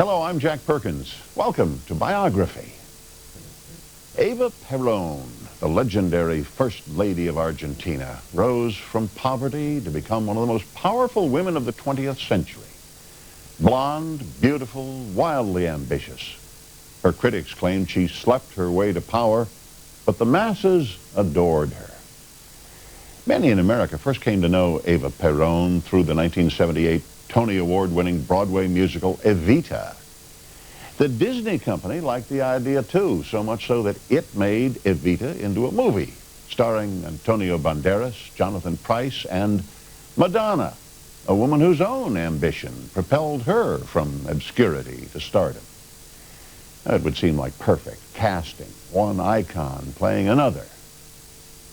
Hello, I'm Jack Perkins. Welcome to Biography. Eva Peron, the legendary First Lady of Argentina, rose from poverty to become one of the most powerful women of the 20th century. Blonde, beautiful, wildly ambitious. Her critics claimed she slept her way to power, but the masses adored her. Many in America first came to know Eva Peron through the 1978 Tony Award-winning Broadway musical Evita. The Disney company liked the idea too, so much so that it made Evita into a movie starring Antonio Banderas, Jonathan Pryce, and Madonna, a woman whose own ambition propelled her from obscurity to stardom. It would seem like perfect casting, one icon playing another.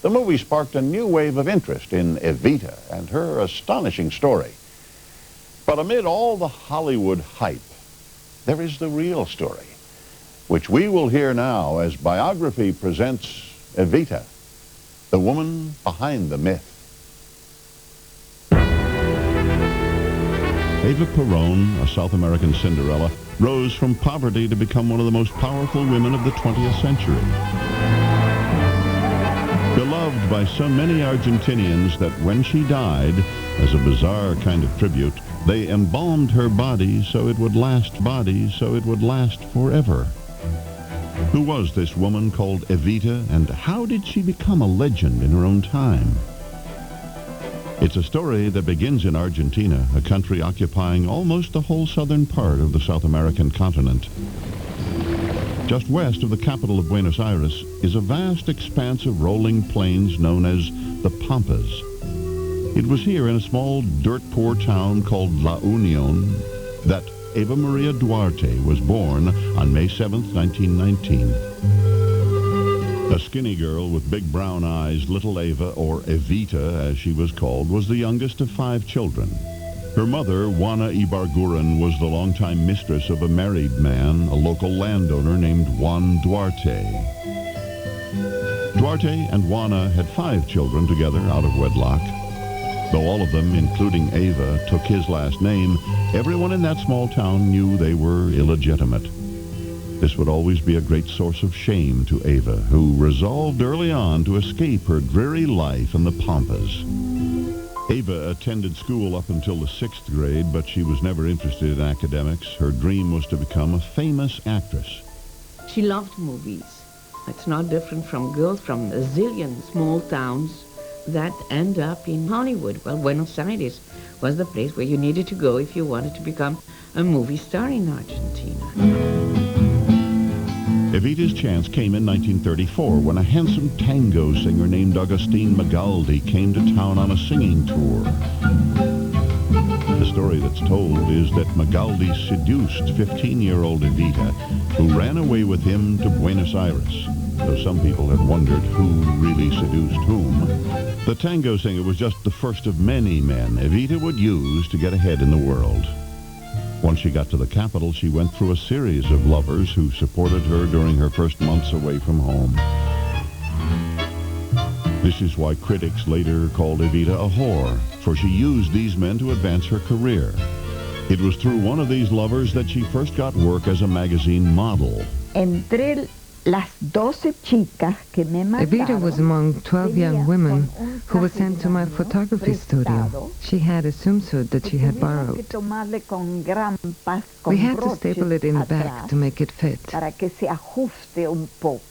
The movie sparked a new wave of interest in Evita and her astonishing story. But amid all the Hollywood hype, there is the real story, which we will hear now as Biography presents Evita, the woman behind the myth. Eva Peron, a South American Cinderella, rose from poverty to become one of the most powerful women of the 20th century. Beloved by so many Argentinians that when she died, as a bizarre kind of tribute, they embalmed her body so it would last forever. Who was this woman called Evita, and how did she become a legend in her own time? It's a story that begins in Argentina, a country occupying almost the whole southern part of the South American continent. Just west of the capital of Buenos Aires is a vast expanse of rolling plains known as the Pampas. It was here in a small dirt-poor town called La Union that Eva Maria Duarte was born on May 7th, 1919. A skinny girl with big brown eyes, little Eva, or Evita as she was called, was the youngest of 5 children. Her mother, Juana Ibarguren, was the longtime mistress of a married man, a local landowner named Juan Duarte. Duarte and Juana had 5 children together out of wedlock. Though all of them, including Eva, took his last name, everyone in that small town knew they were illegitimate. This would always be a great source of shame to Eva, who resolved early on to escape her dreary life in the Pampas. Eva attended school up until the 6th grade, but she was never interested in academics. Her dream was to become a famous actress. She loved movies. It's not different from girls from a zillion small towns that end up in Hollywood. Well, Buenos Aires was the place where you needed to go if you wanted to become a movie star in Argentina. Evita's chance came in 1934 when a handsome tango singer named Agustin Magaldi came to town on a singing tour. The story that's told is that Magaldi seduced 15-year-old Evita, who ran away with him to Buenos Aires, though some people have wondered who really seduced whom. The tango singer was just the first of many men Evita would use to get ahead in the world. Once she got to the capital, she went through a series of lovers who supported her during her first months away from home. This is why critics later called Evita a whore, for she used these men to advance her career. It was through one of these lovers that she first got work as a magazine model. Evita was among 12 young women who were sent to my photography studio. She had a swimsuit that she had borrowed. We had to staple it in the back to make it fit.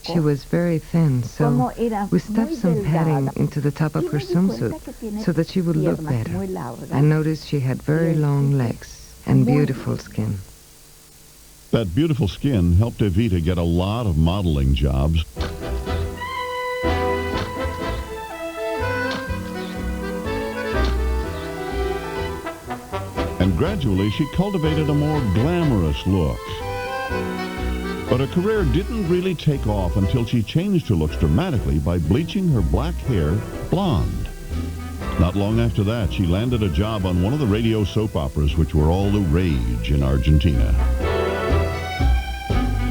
She was very thin, so we stuffed some padding into the top of her swimsuit so that she would look better. I noticed she had very long legs and beautiful skin. That beautiful skin helped Evita get a lot of modeling jobs. And gradually she cultivated a more glamorous look. But her career didn't really take off until she changed her looks dramatically by bleaching her black hair blonde. Not long after that, she landed a job on one of the radio soap operas, which were all the rage in Argentina.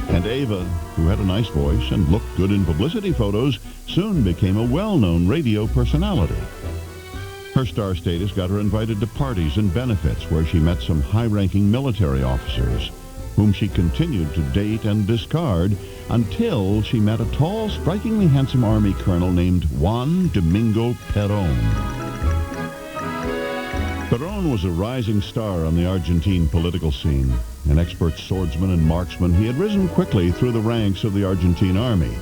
And Eva, who had a nice voice and looked good in publicity photos, soon became a well-known radio personality. Her star status got her invited to parties and benefits where she met some high-ranking military officers. whom she continued to date and discard until she met a tall, strikingly handsome Army colonel named Juan Domingo Peron. Peron was a rising star on the Argentine political scene. An expert swordsman and marksman, he had risen quickly through the ranks of the Argentine army.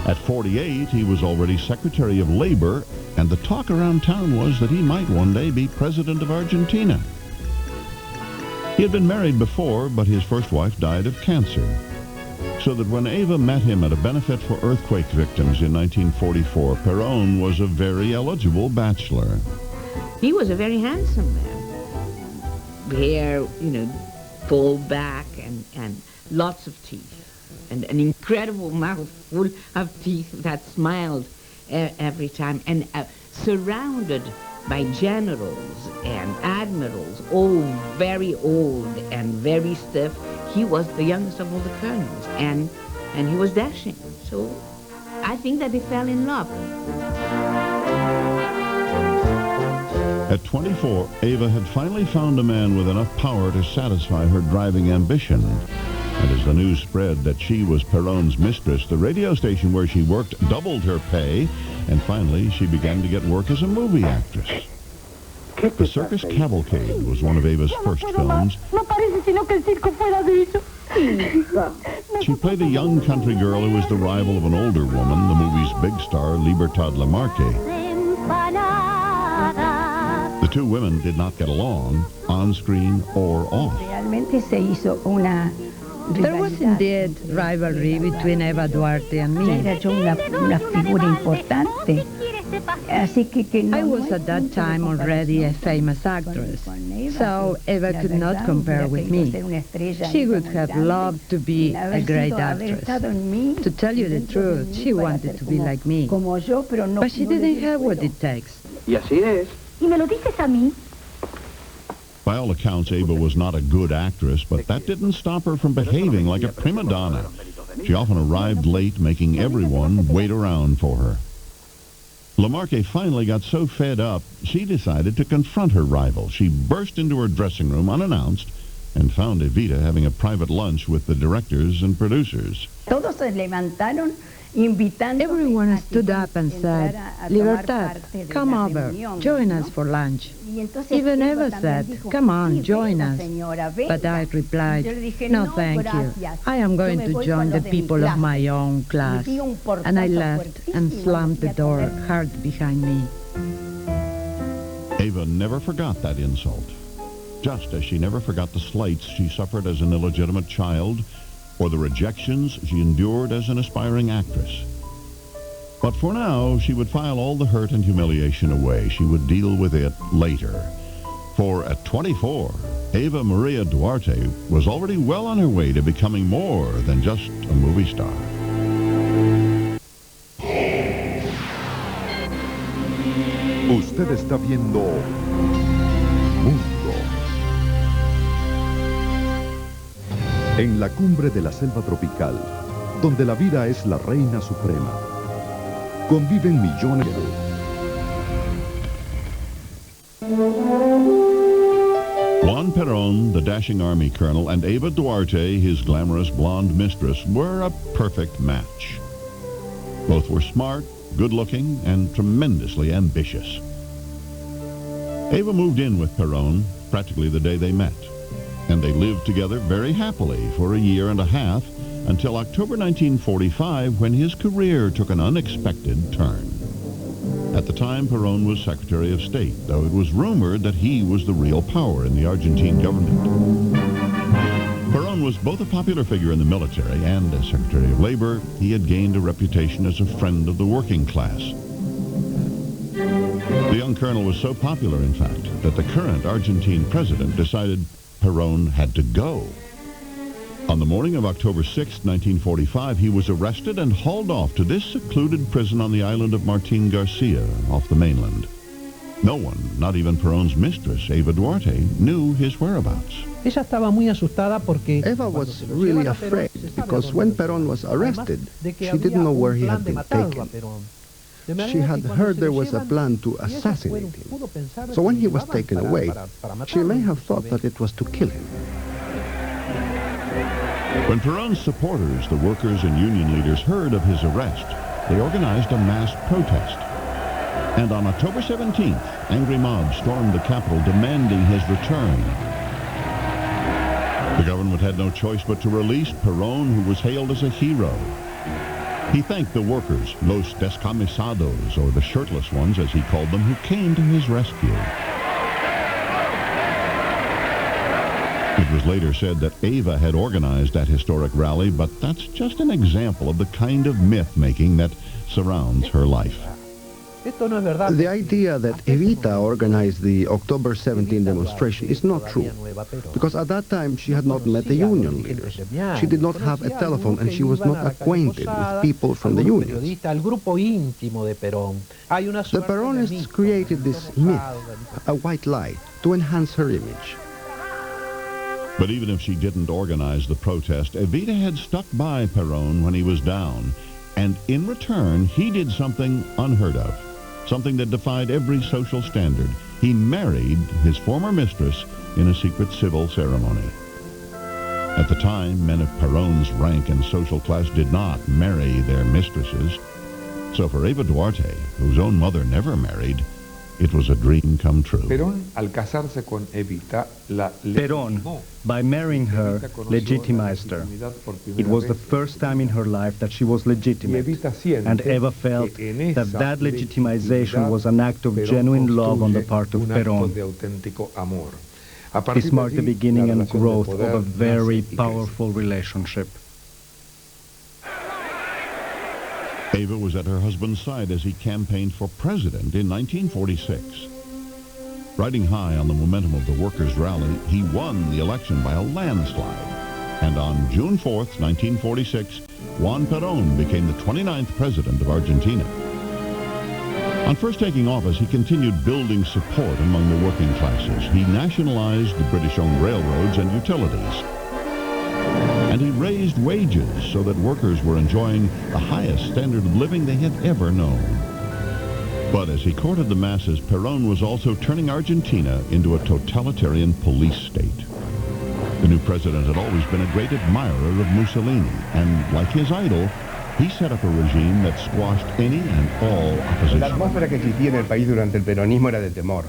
At 48, he was already Secretary of Labor, and the talk around town was that he might one day be President of Argentina. He had been married before, but his first wife died of cancer. So that when Eva met him at a benefit for earthquake victims in 1944, Peron was a very eligible bachelor. He was a very handsome man. Hair, full back and lots of teeth. And an incredible mouth full of teeth that smiled every time. And surrounded by generals and admirals, all very old and very stiff. He was the youngest of all the colonels. And he was dashing. So I think that they fell in love. At 24, Eva had finally found a man with enough power to satisfy her driving ambition. And as the news spread that she was Peron's mistress, the radio station where she worked doubled her pay, and finally she began to get work as a movie actress. The Circus Cavalcade was one of Eva's first films. She played a young country girl who was the rival of an older woman, the movie's big star, Libertad Lamarque. The two women did not get along, on-screen or off. There was indeed rivalry between Eva Duarte and me. I was at that time already a famous actress, so Eva could not compare with me. She would have loved to be a great actress. To tell you the truth, she wanted to be like me, but she didn't have what it takes. Y así es. ¿Y me lo dices a mí? By all accounts, Eva was not a good actress, but that didn't stop her from behaving like a prima donna. She often arrived late, making everyone wait around for her. Lamarque finally got so fed up, she decided to confront her rival. She burst into her dressing room unannounced and found Evita having a private lunch with the directors and producers. Todos se levantaron. Everyone stood up and said, Libertad, come over, join us for lunch. Even Eva said, come on, join us. But I replied, no, thank you. I am going to join the people of my own class. And I left and slammed the door hard behind me. Eva never forgot that insult, just as she never forgot the slights she suffered as an illegitimate child or the rejections she endured as an aspiring actress. But for now, she would file all the hurt and humiliation away. She would deal with it later. For at 24, Eva Maria Duarte was already well on her way to becoming more than just a movie star. Usted está viendo Mundo. En la cumbre de la selva tropical, donde la vida es la reina suprema, conviven millones de... Juan Peron, the dashing army colonel, and Eva Duarte, his glamorous blonde mistress, were a perfect match. Both were smart, good-looking, and tremendously ambitious. Eva moved in with Peron practically the day they met, and they lived together very happily for a year and a half until October 1945, when his career took an unexpected turn. At the time, Peron was Secretary of State, though it was rumored that he was the real power in the Argentine government. Peron was both a popular figure in the military and as Secretary of Labor. He had gained a reputation as a friend of the working class. The young colonel was so popular, in fact, that the current Argentine president decided Peron had to go. On the morning of October 6, 1945, he was arrested and hauled off to this secluded prison on the island of Martin Garcia off the mainland. No one, not even Peron's mistress, Eva Duarte, knew his whereabouts. Eva was really afraid because when Peron was arrested, she didn't know where he had been taken. She had heard there was a plan to assassinate him. So when he was taken away, she may have thought that it was to kill him. When Peron's supporters, the workers and union leaders, heard of his arrest, they organized a mass protest. And on October 17th, angry mobs stormed the Capitol demanding his return. The government had no choice but to release Peron, who was hailed as a hero. He thanked the workers, los descamisados, or the shirtless ones as he called them, who came to his rescue. It was later said that Eva had organized that historic rally, but that's just an example of the kind of myth-making that surrounds her life. The idea that Evita organized the October 17 demonstration is not true, because at that time she had not met the union leaders. She did not have a telephone and she was not acquainted with people from the unions. The Peronists created this myth, a white lie, to enhance her image. But even if she didn't organize the protest, Evita had stuck by Peron when he was down, and in return, he did something unheard of, something that defied every social standard. He married his former mistress in a secret civil ceremony. At the time, men of Peron's rank and social class did not marry their mistresses. So for Eva Duarte, whose own mother never married, it was a dream come true. Peron, al casarse con Evita, Peron, by marrying her, legitimized her. It was the first time in her life that she was legitimate, and Eva felt that that legitimization was an act of genuine love on the part of Peron. This marked the beginning and growth of a very powerful relationship. Eva was at her husband's side as he campaigned for president in 1946. Riding high on the momentum of the workers' rally, he won the election by a landslide. And on June 4th, 1946, Juan Peron became the 29th president of Argentina. On first taking office, he continued building support among the working classes. He nationalized the British-owned railroads and utilities. And he raised wages so that workers were enjoying the highest standard of living they had ever known. But as he courted the masses, Peron was also turning Argentina into a totalitarian police state. The new president had always been a great admirer of Mussolini, and like his idol, he set up a regime that squashed any and all opposition. La atmósfera que existía en el país durante el peronismo era de temor.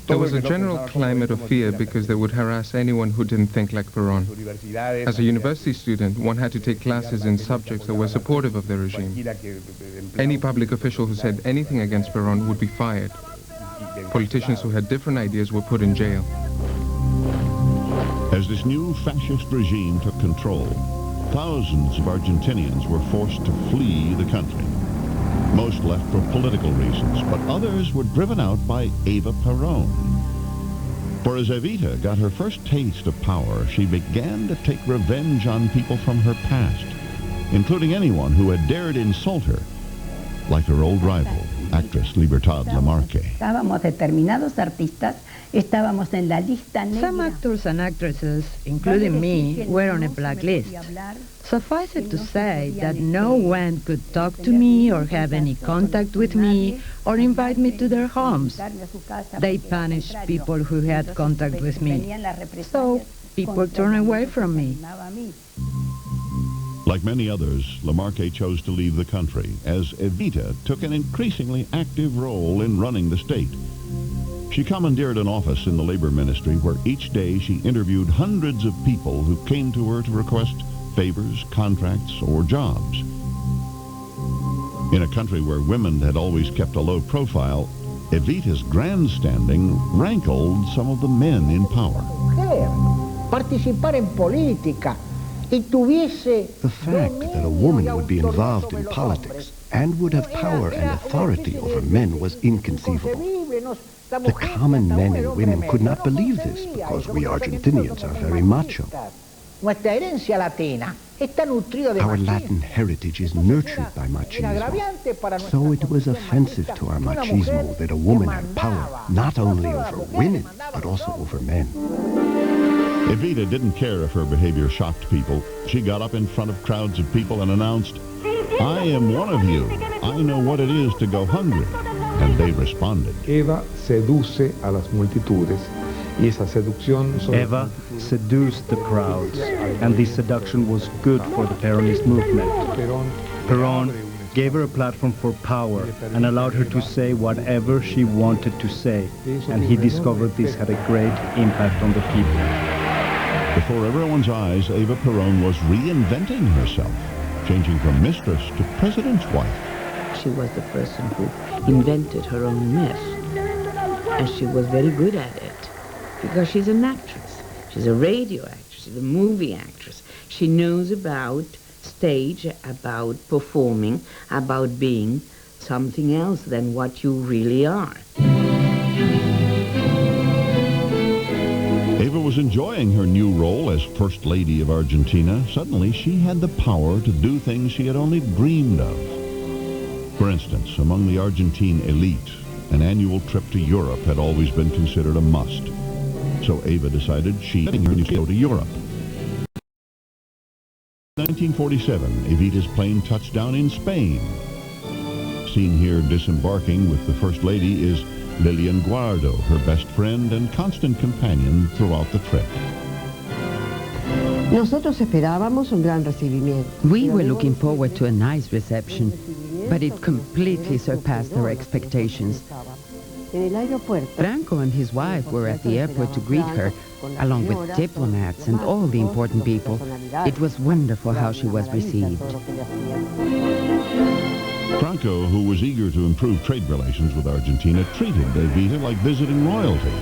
There was a general climate of fear because they would harass anyone who didn't think like Peron. As a university student, one had to take classes in subjects that were supportive of the regime. Any public official who said anything against Peron would be fired. Politicians who had different ideas were put in jail. As this new fascist regime took control, thousands of Argentinians were forced to flee the country. Most left for political reasons, but others were driven out by Eva Peron. For as Evita got her first taste of power, she began to take revenge on people from her past, including anyone who had dared insult her, like her old rival, actress Libertad Lamarque. Estábamos determinados artistas, estábamos en la lista negra. Some actors and actresses, including me, were on a blacklist. Suffice it to say that no one could talk to me or have any contact with me or invite me to their homes. They punished people who had contact with me. So people turned away from me. Like many others, Lamarque chose to leave the country as Evita took an increasingly active role in running the state. She commandeered an office in the labor ministry where each day she interviewed hundreds of people who came to her to request favors, contracts, or jobs. In a country where women had always kept a low profile, Evita's grandstanding rankled some of the men in power. The fact that a woman would be involved in politics and would have power and authority over men was inconceivable. The common men and women could not believe this because we Argentinians are very macho. Our Latin heritage is nurtured by machismo, so it was offensive to our machismo that a woman had power not only over women, but also over men. Evita didn't care if her behavior shocked people. She got up in front of crowds of people and announced, "I am one of you. I know what it is to go hungry." And they responded. Eva seduce a las multitudes Eva seduced the crowds, and this seduction was good for the Peronist movement. Peron gave her a platform for power and allowed her to say whatever she wanted to say, and he discovered this had a great impact on the people. Before everyone's eyes, Eva Peron was reinventing herself, changing from mistress to president's wife. She was the person who invented her own myth, and she was very good at it, because she's an actress. She's a radio actress, she's a movie actress. She knows about stage, about performing, about being something else than what you really are. Eva was enjoying her new role as First Lady of Argentina. Suddenly, she had the power to do things she had only dreamed of. For instance, among the Argentine elite, an annual trip to Europe had always been considered a must. So Eva decided she would go to Europe. In 1947, Evita's plane touched down in Spain. Seen here disembarking with the First Lady is Lilian Guardo, her best friend and constant companion throughout the trip. We were looking forward to a nice reception, but it completely surpassed our expectations. Franco and his wife were at the airport to greet her, along with diplomats and all the important people. It was wonderful how she was received. Franco, who was eager to improve trade relations with Argentina, treated Evita like visiting royalty.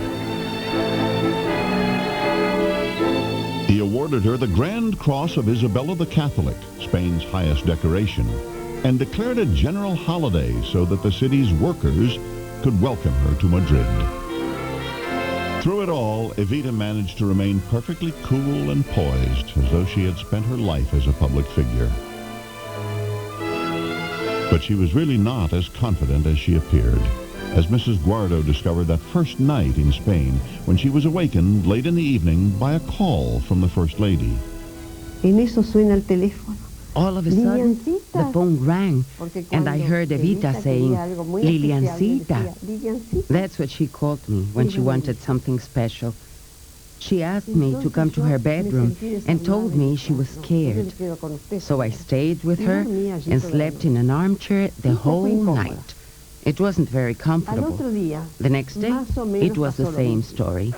He awarded her the Grand Cross of Isabella the Catholic, Spain's highest decoration, and declared a general holiday so that the city's workers could welcome her to Madrid. Through it all, Evita managed to remain perfectly cool and poised, as though she had spent her life as a public figure. But she was really not as confident as she appeared, as Mrs. Guardo discovered that first night in Spain when she was awakened late in the evening by a call from the First Lady. All of a sudden, the phone rang, and I heard Evita saying, Liliancita. That's what she called me when she wanted something special. She asked me to come to her bedroom and told me she was scared. So I stayed with her and slept in an armchair the whole night. It wasn't very comfortable. The next day, it was the same story.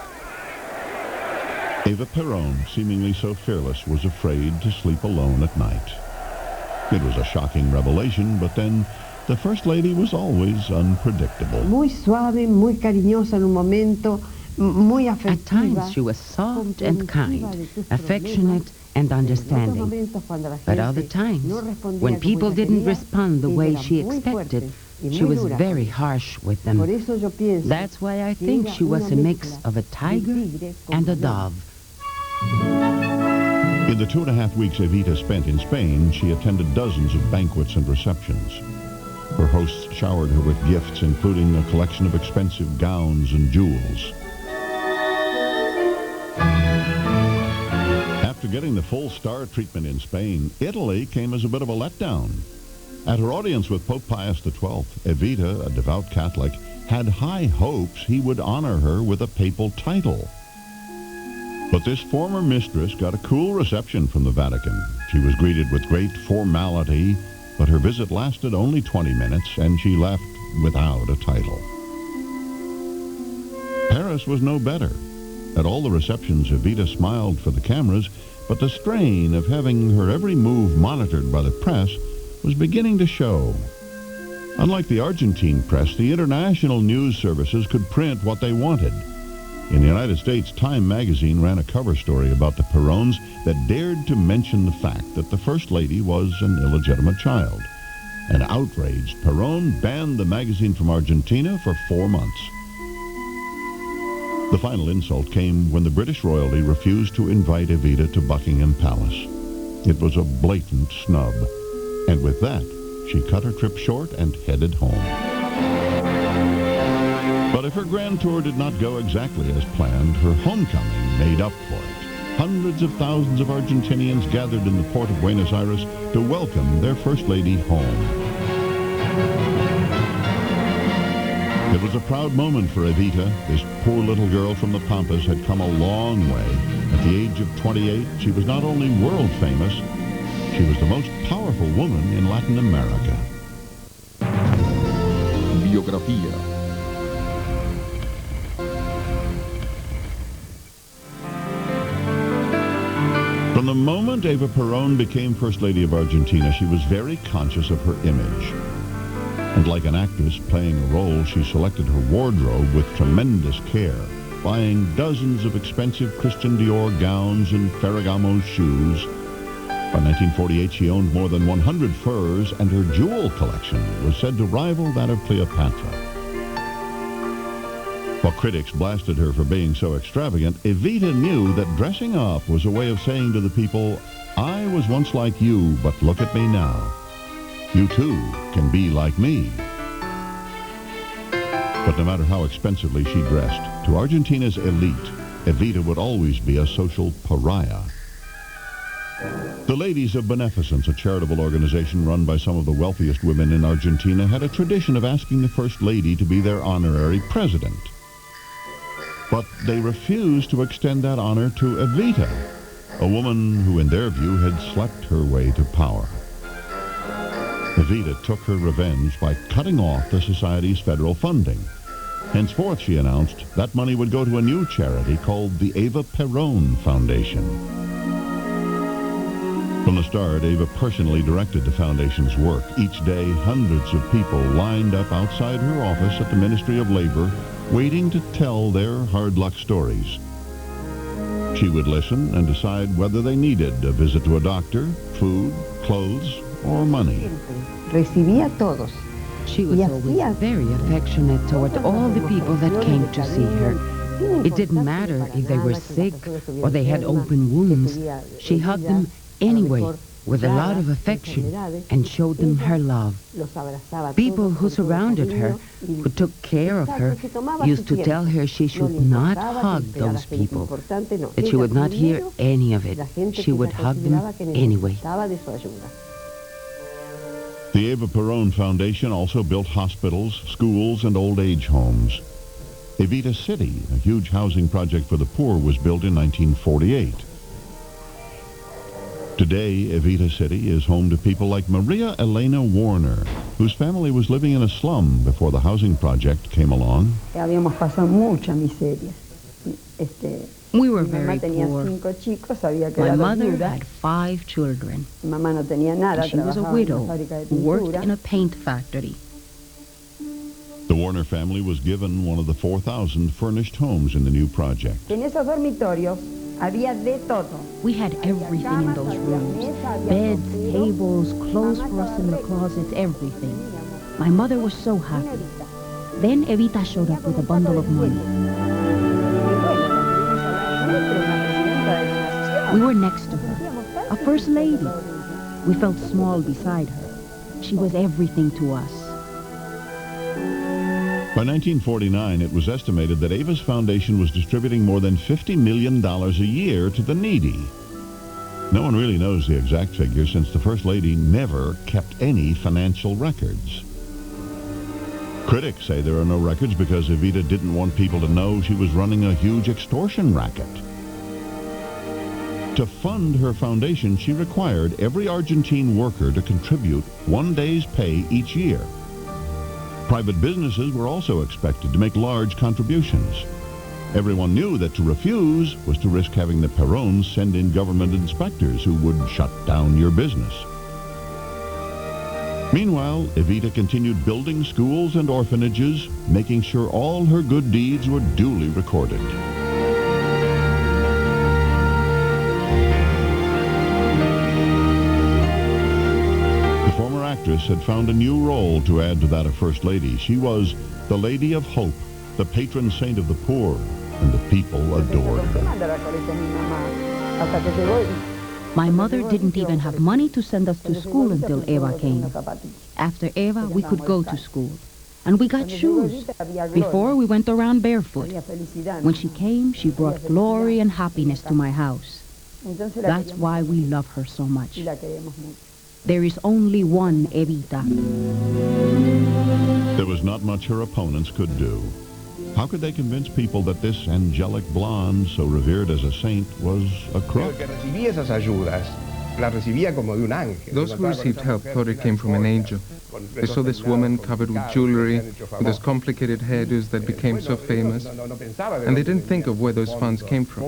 Eva Peron, seemingly so fearless, was afraid to sleep alone at night. It was a shocking revelation, but then the First Lady was always unpredictable. At times she was soft and kind, affectionate and understanding. But other times, when people didn't respond the way she expected, she was very harsh with them. That's why I think she was a mix of a tiger and a dove. In the 2.5 weeks Evita spent in Spain, she attended dozens of banquets and receptions. Her hosts showered her with gifts, including a collection of expensive gowns and jewels. After getting the full star treatment in Spain, Italy came as a bit of a letdown. At her audience with Pope Pius XII, Evita, a devout Catholic, had high hopes he would honor her with a papal title. But this former mistress got a cool reception from the Vatican. She was greeted with great formality, but her visit lasted only 20 minutes, and she left without a title. Paris was no better. At all the receptions, Evita smiled for the cameras, but the strain of having her every move monitored by the press was beginning to show. Unlike the Argentine press, the international news services could print what they wanted. In the United States, Time magazine ran a cover story about the Perons that dared to mention the fact that the First Lady was an illegitimate child. An outraged Peron banned the magazine from Argentina for 4 months. The final insult came when the British royalty refused to invite Evita to Buckingham Palace. It was a blatant snub, and with that, she cut her trip short and headed home. But if her grand tour did not go exactly as planned, her homecoming made up for it. Hundreds of thousands of Argentinians gathered in the port of Buenos Aires to welcome their First Lady home. It was a proud moment for Evita. This poor little girl from the Pampas had come a long way. At the age of 28, she was not only world famous, she was the most powerful woman in Latin America. Biografia. From the moment Eva Peron became First Lady of Argentina, she was very conscious of her image. And like an actress playing a role, she selected her wardrobe with tremendous care, buying dozens of expensive Christian Dior gowns and Ferragamo shoes. By 1948, she owned more than 100 furs, and her jewel collection was said to rival that of Cleopatra. While critics blasted her for being so extravagant, Evita knew that dressing up was a way of saying to the people, I was once like you, but look at me now. You too can be like me. But no matter how expensively she dressed, to Argentina's elite, Evita would always be a social pariah. The Ladies of Beneficence, a charitable organization run by some of the wealthiest women in Argentina, had a tradition of asking the First Lady to be their honorary president. But they refused to extend that honor to Evita, a woman who, in their view, had slept her way to power. Evita took her revenge by cutting off the Society's federal funding. Henceforth, she announced, that money would go to a new charity called the Eva Peron Foundation. From the start, Eva personally directed the foundation's work. Each day, hundreds of people lined up outside her office at the Ministry of Labor, waiting to tell their hard luck stories. She would listen and decide whether they needed a visit to a doctor, food, clothes, or money. She was always very affectionate toward all the people that came to see her. It didn't matter if they were sick or they had open wounds. She hugged them anyway, with a lot of affection, and showed them her love. People who surrounded her, who took care of her, used to tell her she should not hug those people, that she would not hear any of it. She would hug them anyway. The Eva Peron Foundation also built hospitals, schools, and old age homes. Evita City, a huge housing project for the poor, was built in 1948. Today, Evita City is home to people like Maria Elena Warner, whose family was living in a slum before the housing project came along. We were very poor. My mother had 5 children. And she was a widow who worked in a paint factory. The Warner family was given one of the 4,000 furnished homes in the new project. We had everything in those rooms. Beds, tables, clothes for us in the closets, everything. My mother was so happy. Then Evita showed up with a bundle of money. We were next to her, a first lady. We felt small beside her. She was everything to us. By 1949, it was estimated that Eva's foundation was distributing more than $50 million a year to the needy. No one really knows the exact figure, since the First Lady never kept any financial records. Critics say there are no records because Evita didn't want people to know she was running a huge extortion racket. To fund her foundation, she required every Argentine worker to contribute 1 day's pay each year. Private businesses were also expected to make large contributions. Everyone knew that to refuse was to risk having the Perons send in government inspectors who would shut down your business. Meanwhile, Evita continued building schools and orphanages, making sure all her good deeds were duly recorded. Actress had found a new role to add to that of First Lady. She was the Lady of Hope, the patron saint of the poor, and the people adored her. My mother didn't even have money to send us to school until Eva came. After Eva, we could go to school. And we got shoes. Before, we went around barefoot. When she came, she brought glory and happiness to my house. That's why we love her so much. There is only one Evita. There There was not much her opponents could do. How could they convince people that this angelic blonde, so revered as a saint, was a crook? Those who received help thought it came from an angel. They saw this woman covered with jewelry, with those complicated hairdos that became so famous, and they didn't think of where those funds came from.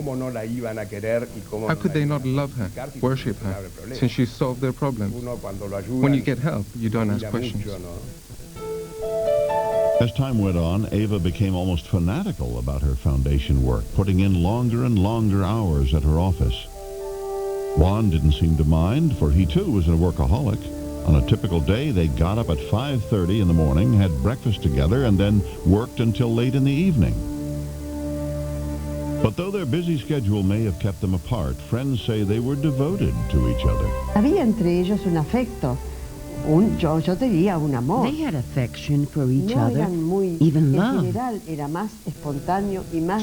How could they not love her, worship her, since she solved their problems? When you get help, you don't ask questions. As time went on, Eva became almost fanatical about her foundation work, putting in longer and longer hours at her office. Juan didn't seem to mind, for he too was a workaholic. On a typical day, they got up at 5:30 in the morning, had breakfast together, and then worked until late in the evening. But though their busy schedule may have kept them apart, friends say they were devoted to each other. Había entre ellos un afecto. Yo diría un amor. They had affection for each other, even love.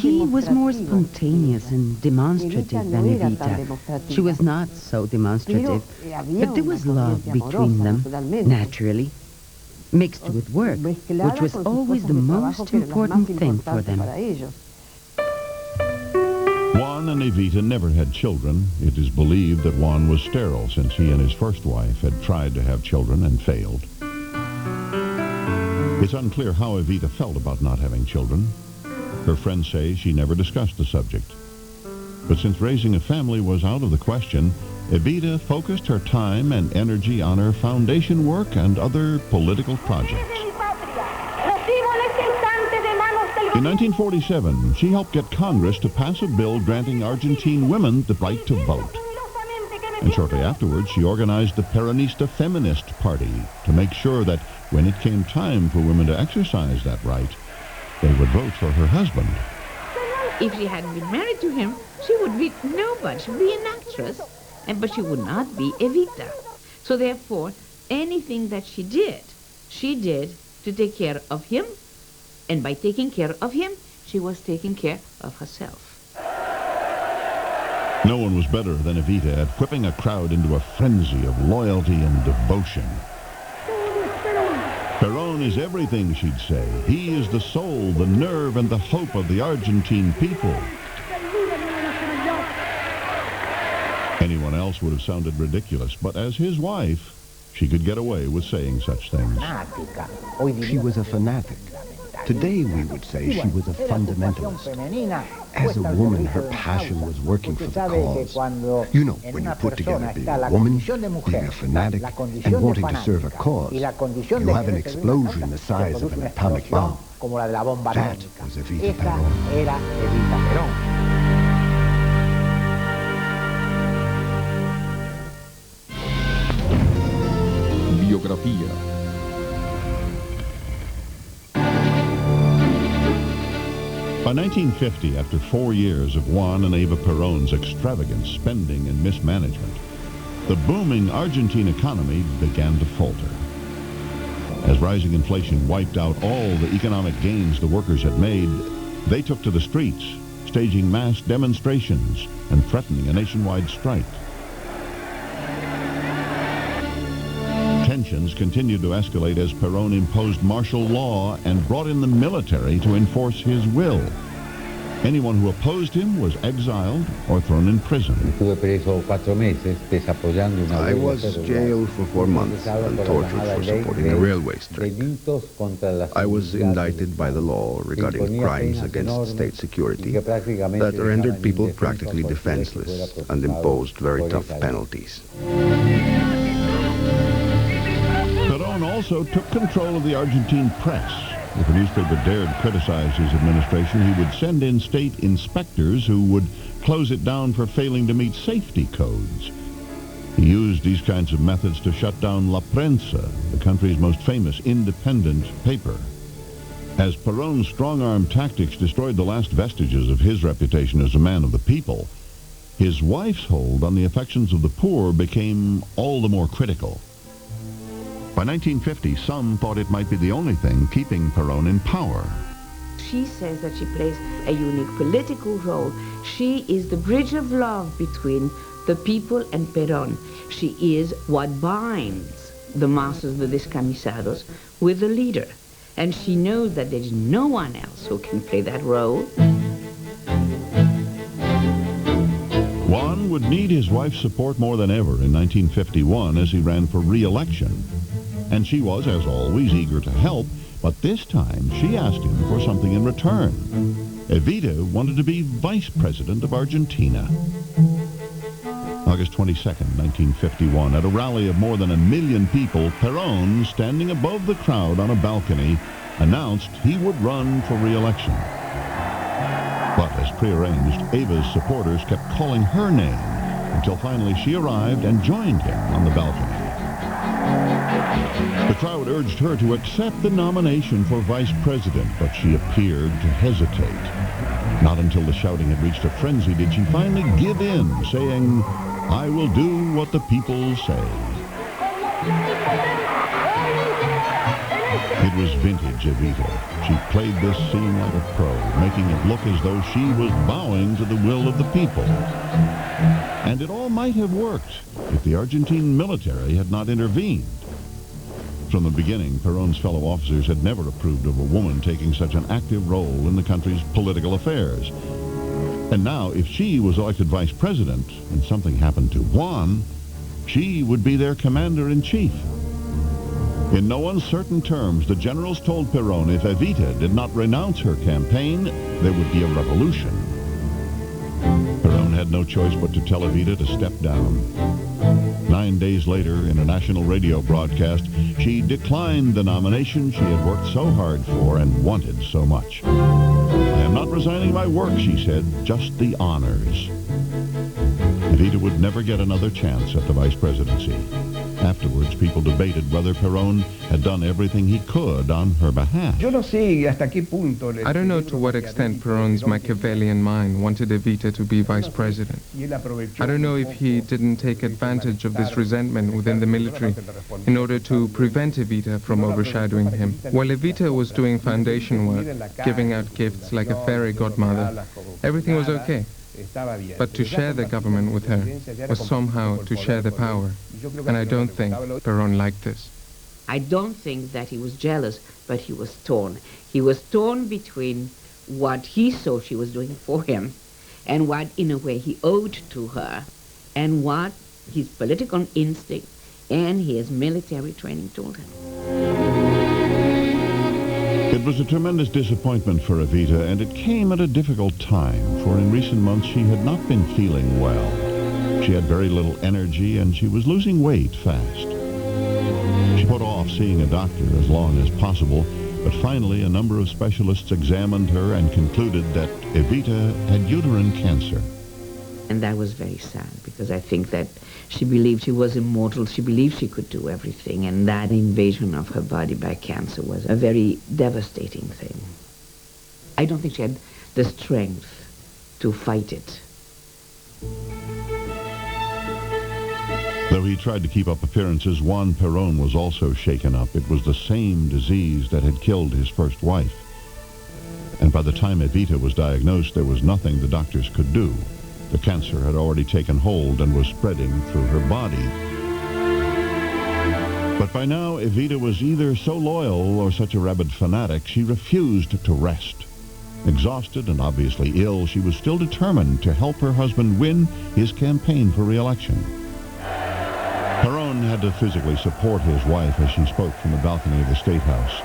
He was more spontaneous and demonstrative than Evita. She was not so demonstrative, but there was love between them, naturally, mixed with work, which was always the most important thing for them. Juan and Evita never had children. It is believed that Juan was sterile since he and his first wife had tried to have children and failed. It's unclear how Evita felt about not having children. Her friends say she never discussed the subject. But since raising a family was out of the question, Evita focused her time and energy on her foundation work and other political projects. In 1947, she helped get Congress to pass a bill granting Argentine women the right to vote. And shortly afterwards, she organized the Peronista Feminist Party to make sure that when it came time for women to exercise that right, they would vote for her husband. If she hadn't been married to him, she would be nobody. She would be an actress, but she would not be Evita. So therefore, anything that she did to take care of him. And by taking care of him, she was taking care of herself. No one was better than Evita at whipping a crowd into a frenzy of loyalty and devotion. Peron is everything, she'd say. He is the soul, the nerve, and the hope of the Argentine people. Anyone else would have sounded ridiculous, but as his wife, she could get away with saying such things. She was a fanatic. Today we would say she was a fundamentalist. As a woman, her passion was working for the cause. You know, when you put together being a woman, being a fanatic, and wanting to serve a cause, you have an explosion the size of an atomic bomb. That was Evita Peron. Biografia. By 1950, after 4 years of Juan and Eva Peron's extravagant spending and mismanagement, the booming Argentine economy began to falter. As rising inflation wiped out all the economic gains the workers had made, they took to the streets, staging mass demonstrations and threatening a nationwide strike. Tensions continued to escalate as Peron imposed martial law and brought in the military to enforce his will. Anyone who opposed him was exiled or thrown in prison. I was jailed for 4 months and tortured for supporting a railway strike. I was indicted by the law regarding crimes against state security that rendered people practically defenseless and imposed very tough penalties. Peron also took control of the Argentine press. If a newspaper dared criticize his administration, he would send in state inspectors who would close it down for failing to meet safety codes. He used these kinds of methods to shut down La Prensa, the country's most famous independent paper. As Peron's strong-arm tactics destroyed the last vestiges of his reputation as a man of the people, his wife's hold on the affections of the poor became all the more critical. By 1950, some thought it might be the only thing keeping Peron in power. She says that she plays a unique political role. She is the bridge of love between the people and Peron. She is what binds the masses, the descamisados, with the leader. And she knows that there's no one else who can play that role. Juan would need his wife's support more than ever in 1951 as he ran for re-election. And she was, as always, eager to help, but this time she asked him for something in return. Evita wanted to be vice president of Argentina. August 22nd, 1951, at a rally of more than 1 million people, Peron, standing above the crowd on a balcony, announced he would run for re-election. But as prearranged, Eva's supporters kept calling her name until finally she arrived and joined him on the balcony. The crowd urged her to accept the nomination for vice president, but she appeared to hesitate. Not until the shouting had reached a frenzy did she finally give in, saying, "I will do what the people say." It was vintage Evita. She played this scene like a pro, making it look as though she was bowing to the will of the people. And it all might have worked if the Argentine military had not intervened. From the beginning, Perón's fellow officers had never approved of a woman taking such an active role in the country's political affairs. And now, if she was elected vice president and something happened to Juan, she would be their commander-in-chief. In no uncertain terms, the generals told Peron if Evita did not renounce her campaign, there would be a revolution. Peron had no choice but to tell Evita to step down. 9 days later, in a national radio broadcast, she declined the nomination she had worked so hard for and wanted so much. "I am not resigning my work," she said, "just the honors." Evita would never get another chance at the vice presidency. Afterwards, people debated whether Peron had done everything he could on her behalf. I don't know to what extent Perón's Machiavellian mind wanted Evita to be vice president. I don't know if he didn't take advantage of this resentment within the military in order to prevent Evita from overshadowing him. While Evita was doing foundation work, giving out gifts like a fairy godmother, everything was okay. But to share the government with her was somehow to share the power, and I don't think Peron liked this. I don't think that he was jealous, but he was torn. He was torn between what he saw she was doing for him and what, in a way, he owed to her, and what his political instinct and his military training told him. It was a tremendous disappointment for Evita, and it came at a difficult time, for in recent months she had not been feeling well. She had very little energy, and she was losing weight fast. She put off seeing a doctor as long as possible, but finally a number of specialists examined her and concluded that Evita had uterine cancer. And that was very sad, because I think that she believed she was immortal. She believed she could do everything, and that invasion of her body by cancer was a very devastating thing. I don't think she had the strength to fight it. Though he tried to keep up appearances, Juan Peron was also shaken up. It was the same disease that had killed his first wife. And by the time Evita was diagnosed, there was nothing the doctors could do. The cancer had already taken hold and was spreading through her body. But by now, Evita was either so loyal or such a rabid fanatic, she refused to rest. Exhausted and obviously ill, she was still determined to help her husband win his campaign for re-election. Peron had to physically support his wife as she spoke from the balcony of the State House.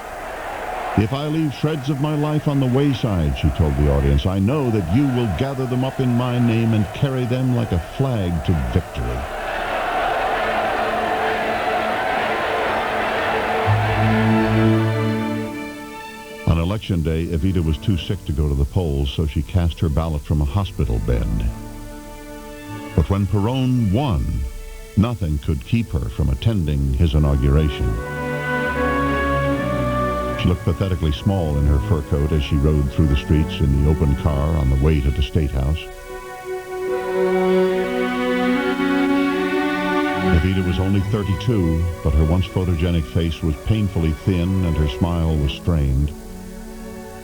"If I leave shreds of my life on the wayside," she told the audience, "I know that you will gather them up in my name and carry them like a flag to victory." On Election Day, Evita was too sick to go to the polls, so she cast her ballot from a hospital bed. But when Peron won, nothing could keep her from attending his inauguration. She looked pathetically small in her fur coat as she rode through the streets in the open car on the way to the State House. Evita was only 32, but her once photogenic face was painfully thin and her smile was strained.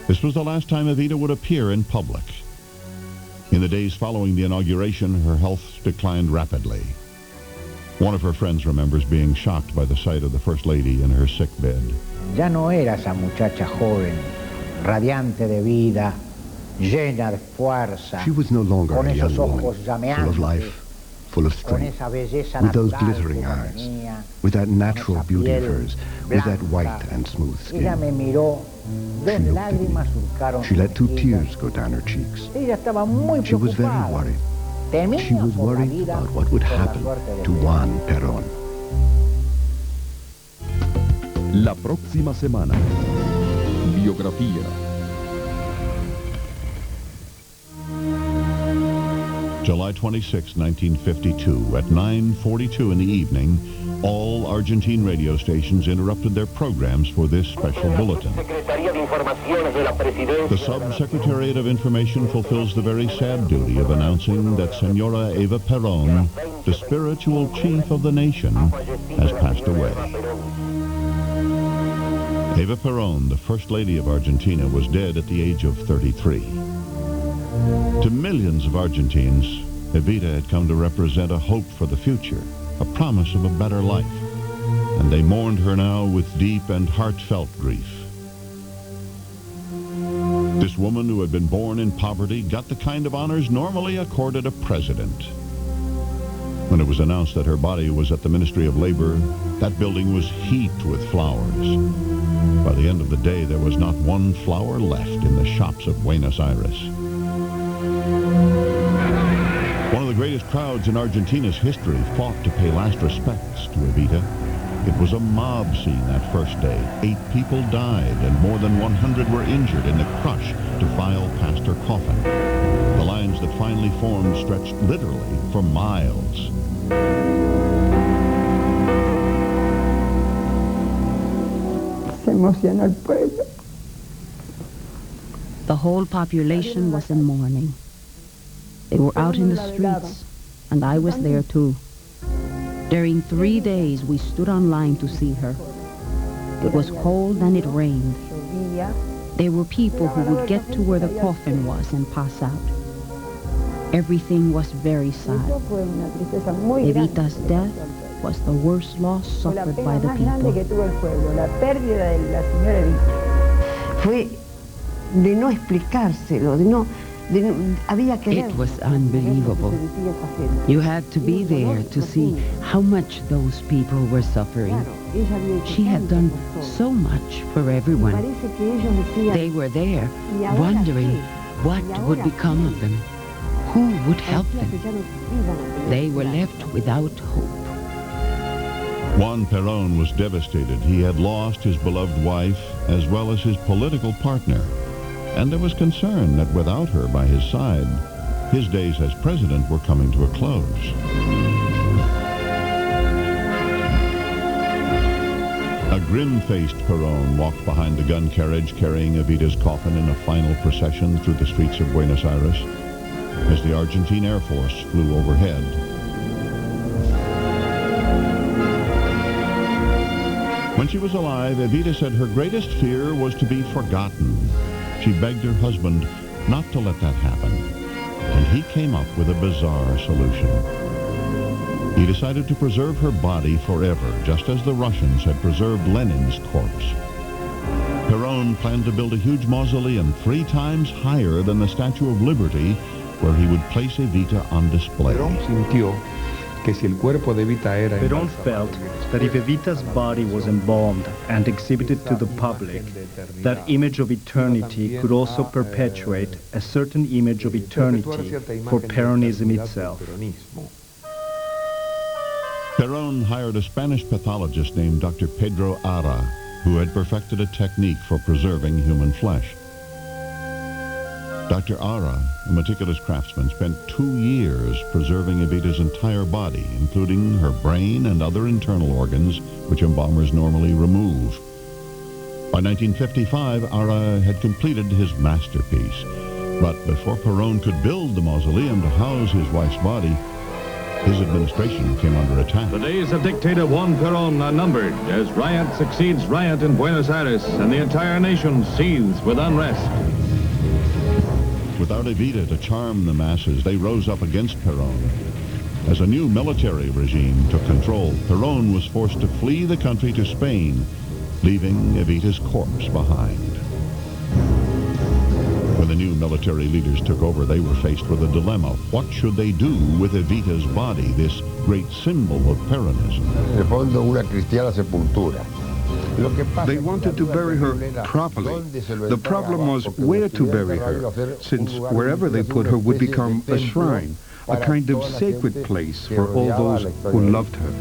This was the last time Evita would appear in public. In the days following the inauguration, her health declined rapidly. One of her friends remembers being shocked by the sight of the First Lady in her sick bed. Ya no era esa muchacha joven, radiante de vida, llena de fuerza. She was no longer con a young esos woman, ojos full llameantes, of life, full of con strength, esa belleza with those natural glittering que eyes, tenía, with that natural esa beauty of piel hers, with that white blanca. and smooth Ella skin. me miró, dos She looked at lágrimas me. surcaron She let sus 2 mejillas. tears go down her cheeks. Ella estaba muy She was very preocupada. worried. Temía She was por la worried vida about what would y por la happen suerte de to Peron. Juan Peron. La próxima semana, Biografía. July 26, 1952, at 9:42 in the evening, all Argentine radio stations interrupted their programs for this special bulletin. The Subsecretariat of Information fulfills the very sad duty of announcing that Senora Eva Peron, the spiritual chief of the nation, has passed away. Eva Peron, the First Lady of Argentina, was dead at the age of 33. To millions of Argentines, Evita had come to represent a hope for the future, a promise of a better life, and they mourned her now with deep and heartfelt grief. This woman who had been born in poverty got the kind of honors normally accorded a president. When it was announced that her body was at the Ministry of Labor, that building was heaped with flowers. By the end of the day, there was not one flower left in the shops of Buenos Aires. One of the greatest crowds in Argentina's history fought to pay last respects to Evita. It was a mob scene that first day. 8 people died and more than 100 were injured in the crush to file past her coffin. The lines that finally formed stretched literally for miles. Se emocionó el pueblo. The whole population was in mourning. They were out in the streets, and I was there too. During 3 days, we stood on line to see her. It was cold and it rained. There were people who would get to where the coffin was and pass out. Everything was very sad. Evita's death was the worst loss suffered by the people. Fue de no explicárselo, de no, había que ver. It was unbelievable. You had to be there to see how much those people were suffering. She had done so much for everyone. They were there wondering what would become of them. Who would help them? They were left without hope. Juan Peron was devastated. He had lost his beloved wife as well as his political partner. And there was concern that without her by his side, his days as president were coming to a close. A grim-faced Peron walked behind the gun carriage carrying Evita's coffin in a final procession through the streets of Buenos Aires as the Argentine Air Force flew overhead. When she was alive, Evita said her greatest fear was to be forgotten. She begged her husband not to let that happen, and he came up with a bizarre solution. He decided to preserve her body forever, just as the Russians had preserved Lenin's corpse. Peron planned to build a huge mausoleum 3 times higher than the Statue of Liberty, where he would place Evita on display. Peron sintió que si el cuerpo de Evita era Peron felt that if Evita's body was embalmed and exhibited to the public, that image of eternity could also perpetuate a certain image of eternity for Peronism itself. Peron hired a Spanish pathologist named Dr. Pedro Ara, who had perfected a technique for preserving human flesh. Dr. Ara, a meticulous craftsman, spent 2 years preserving Evita's entire body, including her brain and other internal organs, which embalmers normally remove. By 1955, Ara had completed his masterpiece. But before Peron could build the mausoleum to house his wife's body, his administration came under attack. The days of dictator Juan Peron are numbered as riot succeeds riot in Buenos Aires and the entire nation seethes with unrest. Without Evita to charm the masses, they rose up against Peron. As a new military regime took control, Peron was forced to flee the country to Spain, leaving Evita's corpse behind. When the new military leaders took over, they were faced with a dilemma. What should they do with Evita's body, this great symbol of Peronism? They wanted to bury her properly. The problem was where to bury her, since wherever they put her would become a shrine, a kind of sacred place for all those who loved her.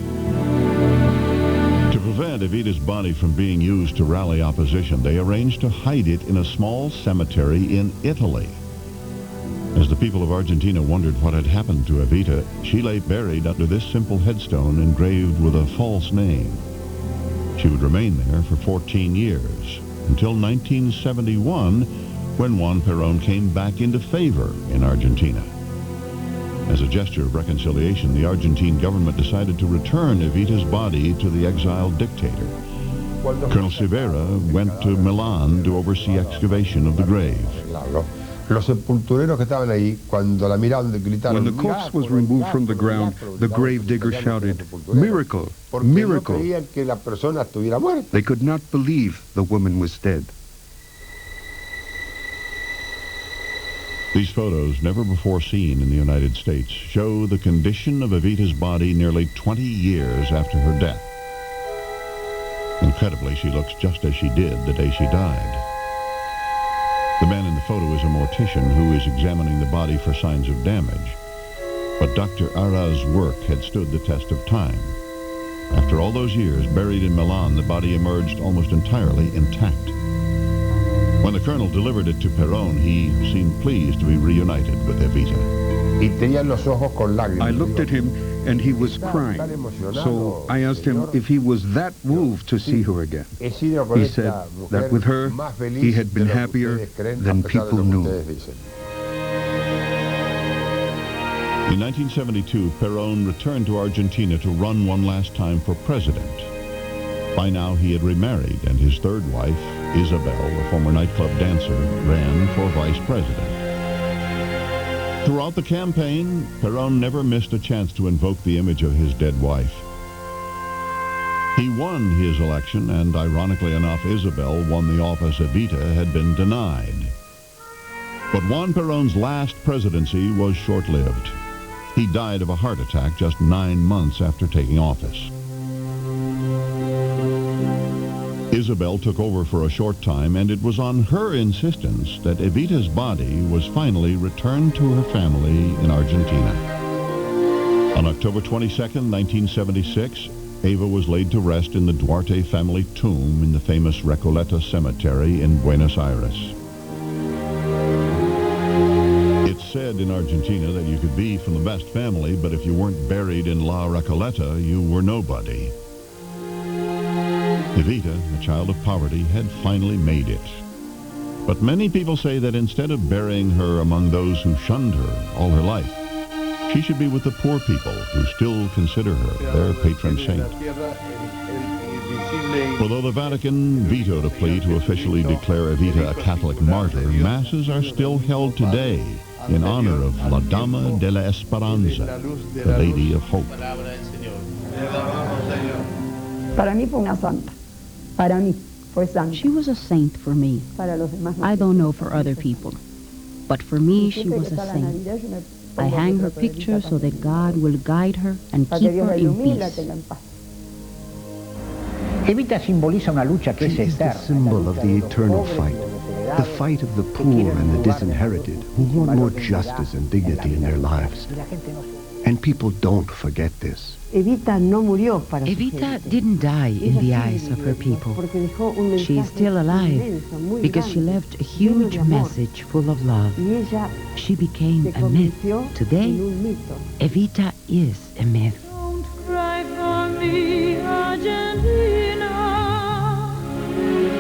To prevent Evita's body from being used to rally opposition, they arranged to hide it in a small cemetery in Italy. As the people of Argentina wondered what had happened to Evita, she lay buried under this simple headstone engraved with a false name. She would remain there for 14 years, until 1971, when Juan Peron came back into favor in Argentina. As a gesture of reconciliation, the Argentine government decided to return Evita's body to the exiled dictator. Colonel Silveira went to Milan to oversee excavation of the grave. When the corpse was removed from the ground, the grave digger shouted, "Miracle! Miracle!" They could not believe the woman was dead. These photos, never before seen in the United States, show the condition of Evita's body nearly 20 years after her death. Incredibly, she looks just as she did the day she died. The man in the photo is a mortician who is examining the body for signs of damage. But Dr. Ara's work had stood the test of time. After all those years, buried in Milan, the body emerged almost entirely intact. When the colonel delivered it to Peron, he seemed pleased to be reunited with Evita. I looked at him, and he was crying. So I asked him if he was that moved to see her again. He said that with her, he had been happier than people knew. In 1972, Peron returned to Argentina to run one last time for president. By now, he had remarried, and his third wife, Isabel, a former nightclub dancer, ran for vice president. Throughout the campaign, Peron never missed a chance to invoke the image of his dead wife. He won his election, and ironically enough, Isabel won the office Evita had been denied. But Juan Peron's last presidency was short-lived. He died of a heart attack just 9 months after taking office. Isabel took over for a short time, and it was on her insistence that Evita's body was finally returned to her family in Argentina. On October 22nd, 1976, Eva was laid to rest in the Duarte family tomb in the famous Recoleta Cemetery in Buenos Aires. It's said in Argentina that you could be from the best family, but if you weren't buried in La Recoleta, you were nobody. Evita, a child of poverty, had finally made it. But many people say that instead of burying her among those who shunned her all her life, she should be with the poor people who still consider her their patron saint. Although the Vatican vetoed a plea to officially declare Evita a Catholic martyr, masses are still held today in honor of La Dama de la Esperanza, the Lady of Hope. Para mí fue una santa. Para mí fue santa. She was a saint for me. I don't know for other people. But for me, she was a saint. I hang her picture so that God will guide her and keep her in peace. Evita simboliza una lucha que es She is the symbol of the eternal fight. The fight of the poor and the disinherited who want more justice and dignity in their lives. And people don't forget this. Evita didn't die in the eyes of her people. She is still alive because she left a huge message full of love. She became a myth. Today, Evita is a myth. Don't cry for me, Argentina.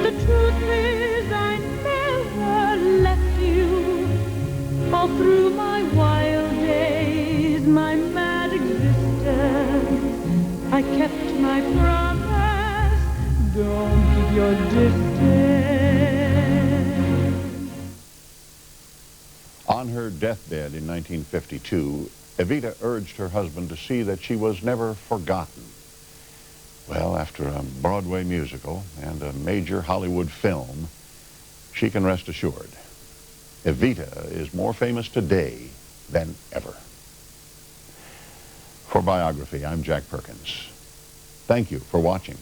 The truth is I never left you. All through my wild days, my mad existence, I kept my promise. Don't keep your distance. On her deathbed in 1952, Evita urged her husband to see that she was never forgotten. Well, after a Broadway musical and a major Hollywood film, she can rest assured. Evita is more famous today than ever. For Biography, I'm Jack Perkins. Thank you for watching.